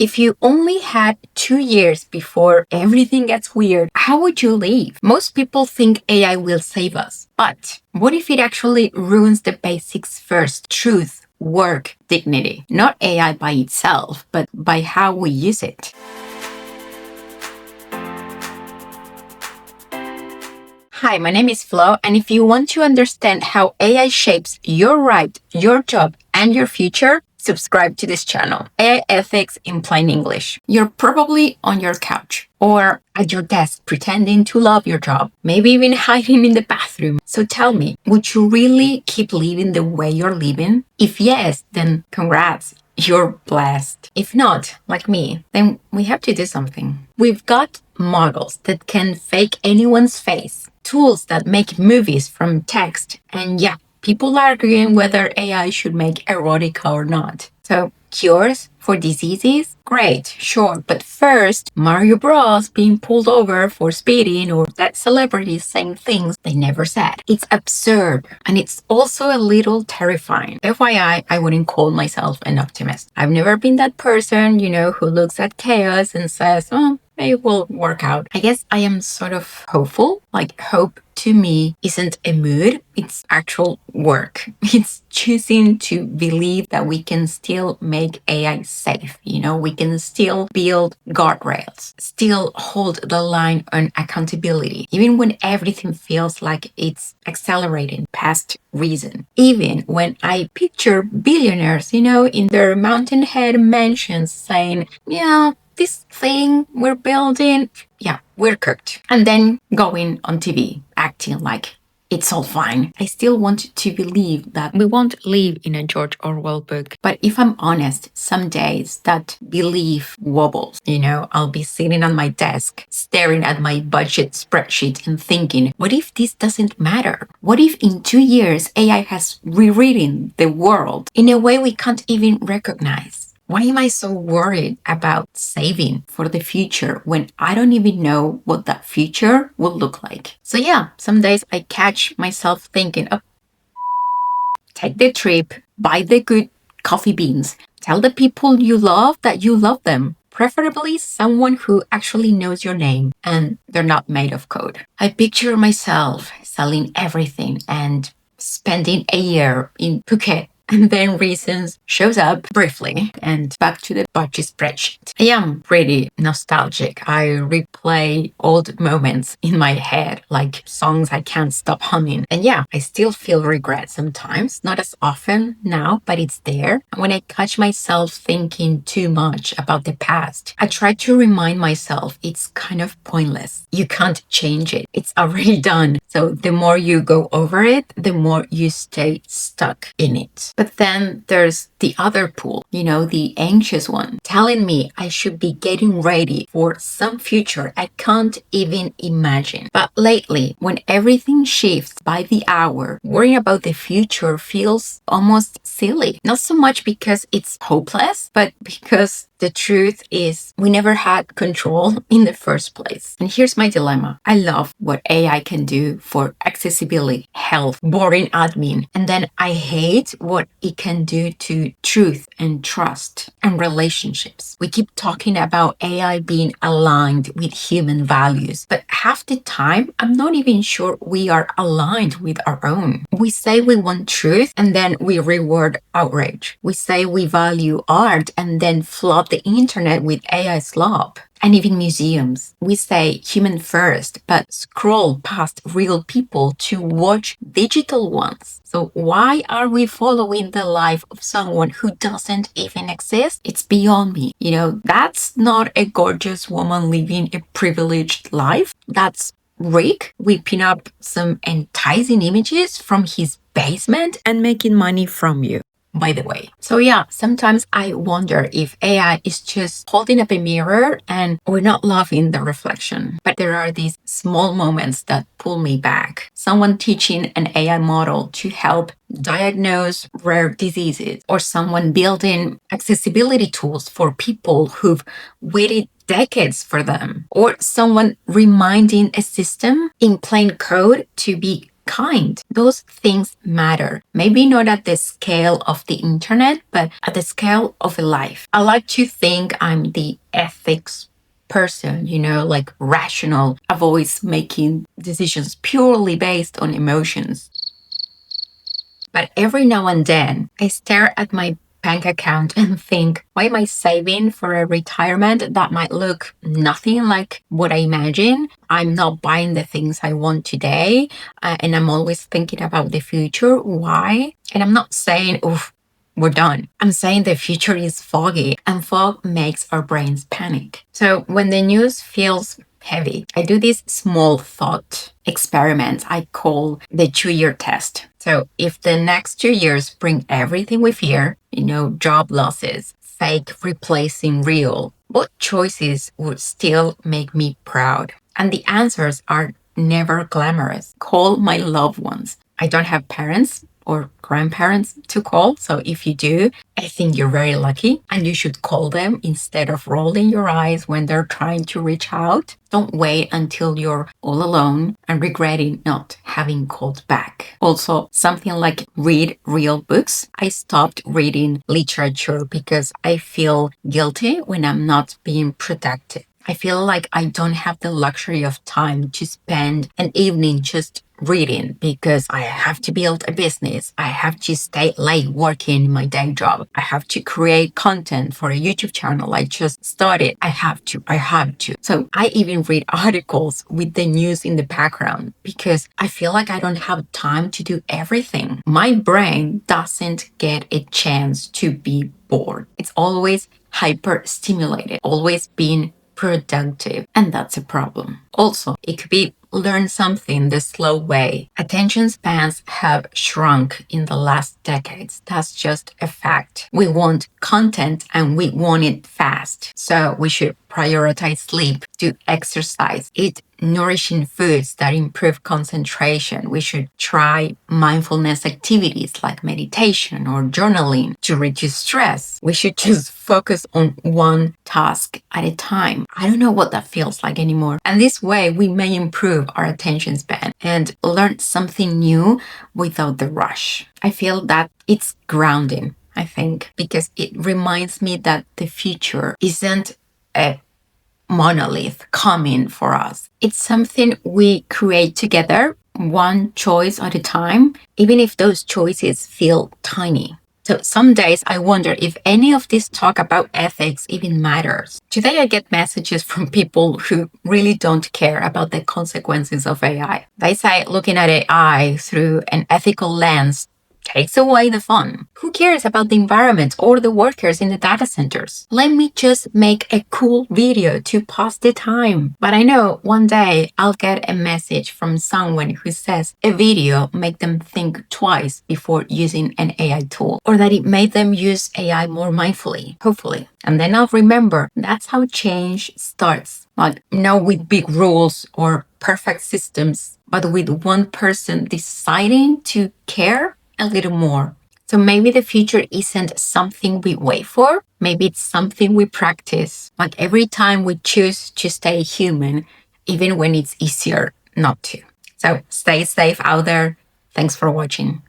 If you only had 2 years before everything gets weird, how would you live? Most people think AI will save us. But what if it actually ruins the basics first? Truth, work, dignity. Not AI by itself, but by how we use it. Hi, my name is Flo, and if you want to understand how AI shapes your life, your job, and your future, subscribe to this channel. AI Ethics in Plain English. You're probably on your couch or at your desk pretending to love your job, maybe even hiding in the bathroom. So tell me, would you really keep living the way you're living? If yes, then congrats. You're blessed. If not, like me, then we have to do something. We've got models that can fake anyone's face, tools that make movies from text, and yeah, people arguing whether AI should make erotica or not. So, cures for diseases? Great, sure. But first, Mario Bros being pulled over for speeding or that celebrities saying things they never said. It's absurd. And it's also a little terrifying. FYI, I wouldn't call myself an optimist. I've never been that person, who looks at chaos and says, oh, it will work out. I guess I am sort of hopeful. Like, hope to me isn't a mood, it's actual work. It's choosing to believe that we can still make AI safe. We can still build guardrails, still hold the line on accountability, even when everything feels like it's accelerating past reason. Even when I picture billionaires, in their mountain head mansions saying, yeah, this thing we're building, yeah, we're cooked. And then going on TV, acting like it's all fine. I still want to believe that we won't live in a George Orwell book. But if I'm honest, some days that belief wobbles. I'll be sitting on my desk, staring at my budget spreadsheet and thinking, what if this doesn't matter? What if in 2 years AI has rewritten the world in a way we can't even recognize? Why am I so worried about saving for the future when I don't even know what that future will look like? So yeah, some days I catch myself thinking, oh, take the trip, buy the good coffee beans, tell the people you love that you love them. Preferably someone who actually knows your name and they're not made of code. I picture myself selling everything and spending a year in Phuket. And then reasons shows up briefly and back to the budget spreadsheet. I am pretty nostalgic. I replay old moments in my head, like songs I can't stop humming. And yeah, I still feel regret sometimes, not as often now, but it's there. And when I catch myself thinking too much about the past, I try to remind myself it's kind of pointless. You can't change it. It's already done. So the more you go over it, the more you stay stuck in it. But then there's the other pool, the anxious one, telling me I should be getting ready for some future I can't even imagine. But lately, when everything shifts by the hour, worrying about the future feels almost silly. Not so much because it's hopeless, but because the truth is we never had control in the first place. And here's my dilemma. I love what AI can do for accessibility, health, boring admin. And then I hate what it can do to truth and trust and relationships. We keep talking about AI being aligned with human values, but half the time, I'm not even sure we are aligned with our own. We say we want truth and then we reward outrage. We say we value art and then flood the internet with AI slop. And even museums. We say human first, but scroll past real people to watch digital ones. So why are we following the life of someone who doesn't even exist? It's beyond me. That's not a gorgeous woman living a privileged life. That's Rick whipping up some enticing images from his basement and making money from you. By the way. So yeah, sometimes I wonder if AI is just holding up a mirror and we're not loving the reflection. But there are these small moments that pull me back. Someone teaching an AI model to help diagnose rare diseases, or someone building accessibility tools for people who've waited decades for them, or someone reminding a system in plain code to be kind. Those things matter. Maybe not at the scale of the internet, but at the scale of a life. I like to think I'm the ethics person, like rational, avoids making decisions purely based on emotions. But every now and then, I stare at my bank account and think, why am I saving for a retirement that might look nothing like what I imagine? I'm not buying the things I want today, and I'm always thinking about the future. Why? And I'm not saying, oof, we're done. I'm saying the future is foggy, and fog makes our brains panic. So when the news feels heavy, I do this small thought experiment I call the 2-year test. So if the next 2 years bring everything we fear, job losses, fake replacing real, what choices would still make me proud? And the answers are never glamorous. Call my loved ones. I don't have parents or grandparents to call. So if you do, I think you're very lucky and you should call them instead of rolling your eyes when they're trying to reach out. Don't wait until you're all alone and regretting not having called back. Also, something like read real books. I stopped reading literature because I feel guilty when I'm not being productive. I feel like I don't have the luxury of time to spend an evening just reading because I have to build a business. I have to stay late working in my day job. I have to create content for a YouTube channel I just started. I have to. So I even read articles with the news in the background because I feel like I don't have time to do everything. My brain doesn't get a chance to be bored. It's always hyper stimulated, always being productive, and that's a problem. Also, it could be learn something the slow way. Attention spans have shrunk in the last decades. That's just a fact. We want content and we want it fast. So we should prioritize sleep, do exercise, eat nourishing foods that improve concentration. We should try mindfulness activities like meditation or journaling to reduce stress. We should just focus on one task at a time. I don't know what that feels like anymore. And this way we may improve our attention span and learn something new without the rush. I feel that it's grounding, I think, because it reminds me that the future isn't a monolith coming for us. It's something we create together, one choice at a time, even if those choices feel tiny. So some days I wonder if any of this talk about ethics even matters. Today I get messages from people who really don't care about the consequences of AI. They say looking at AI through an ethical lens takes away the fun. Who cares about the environment or the workers in the data centers? Let me just make a cool video to pass the time. But I know one day I'll get a message from someone who says a video made them think twice before using an AI tool, or that it made them use AI more mindfully, hopefully. And then I'll remember that's how change starts. Like, not with big rules or perfect systems, but with one person deciding to care a little more. So maybe the future isn't something we wait for. Maybe it's something we practice. Like every time we choose to stay human, even when it's easier not to. So stay safe out there. Thanks for watching.